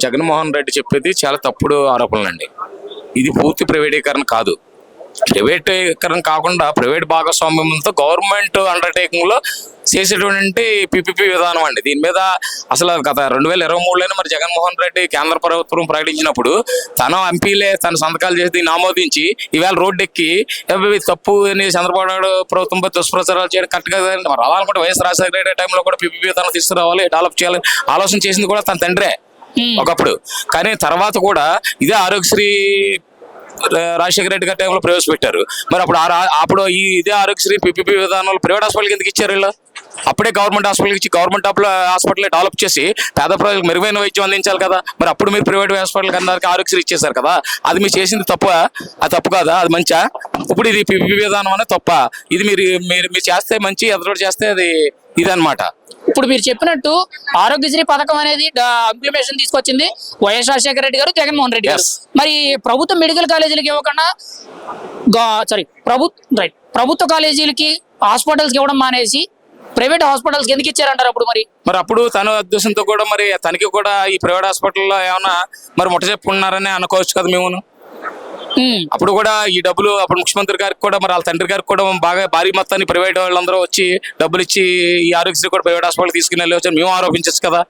జగన్మోహన్ రెడ్డి చెప్పేది చాలా తప్పుడు ఆరోపణలండి. ఇది పూర్తి ప్రైవేటీకరణ కాదు. ప్రైవేటీకరణ కాకుండా ప్రైవేట్ భాగస్వామ్యంతో గవర్నమెంట్ అండర్టేకింగ్ లో చేసేటువంటి పిపిపి విధానం అండి. దీని మీద అసలు గత 2023లోనే మరి జగన్మోహన్ రెడ్డి కేంద్ర ప్రభుత్వం ప్రకటించినప్పుడు తన ఎంపీలే తన సంతకాలు చేసి దీన్ని ఆమోదించి ఈవేళ రోడ్డు ఎక్కి తప్పు అని చంద్రబాబు నాయుడు ప్రభుత్వంపై దుష్ప్రచారాలు చేయడం కరెక్ట్ కదండి. మరి అలా అనుకుంటే వైఎస్ రాజశేఖర రెడ్డి టైంలో కూడా పిపిపి విధానం తీసుకురావాలి, డెవలప్ చేయాలి ఆలోచన చేసింది కూడా తన తండ్రే ఒకప్పుడు. కానీ తర్వాత కూడా ఇదే ఆరోగ్యశ్రీ రాజశేఖర రెడ్డి గారి టైంలో ప్రవేశపెట్టారు. మరి అప్పుడు ఇదే ఆరోగ్యశ్రీ పిపిపి విధానంలో ప్రైవేట్ హాస్పిటల్కి ఎందుకు ఇచ్చారు వీళ్ళు? అప్పుడే గవర్నమెంట్ హాస్పిటల్కి ఇచ్చి గవర్నమెంట్ హాస్పిటల్ డెవలప్ చేసి పేద ప్రజలకు మెరుగైన వైద్యం అందించాలి కదా. మరి అప్పుడు మీరు ప్రైవేట్ హాస్పిటల్ అందరికి ఆరోగ్యశ్రీ ఇచ్చేసారు కదా. అది మీరు చేసింది తప్పు, అది తప్పు కాదా? అది మంచా? ఇప్పుడు ఇది పిపిపి విధానం అనేది తప్ప? ఇది మీరు చేస్తే మంచి, ఎదురు చేస్తే అది ఇదన్నమాట. ఇప్పుడు మీరు చెప్పినట్టు ఆరోగ్యశ్రీ పథకం అనేది ఇంప్లిమేషన్ తీసుకొచ్చింది వైఎస్ రాజశేఖర రెడ్డి గారు, జగన్మోహన్ రెడ్డి గారు. మరి ప్రభుత్వ మెడికల్ కాలేజీలకు ఇవ్వకుండా ప్రభుత్వ కాలేజీలకి హాస్పిటల్స్కి ఇవ్వడం మానేసి ప్రైవేట్ హాస్పిటల్స్కి ఎందుకు ఇచ్చారంటారు అప్పుడు? మరి అప్పుడు తన ఉద్దేశంతో కూడా మరి తనకి కూడా ఈ ప్రైవేట్ హాస్పిటల్లో ఏమన్నా మరి ముట్ట చెప్పుకున్నారని అనుకోవచ్చు కదా మేము. అప్పుడు కూడా ఈ డబ్బులు అప్పుడు ముఖ్యమంత్రి గారికి కూడా మరి వాళ్ళ తండ్రి గారికి కూడా బాగా భారీ మొత్తాన్ని ప్రైవేట్ వాళ్ళందరూ వచ్చి డబ్బులు ఇచ్చి ఈ ఆరోగ్యశ్రీ కూడా ప్రైవేట్ హాస్పిటల్ తీసుకుని వెళ్ళి వచ్చి మేము ఆరోపించచ్చు కదా.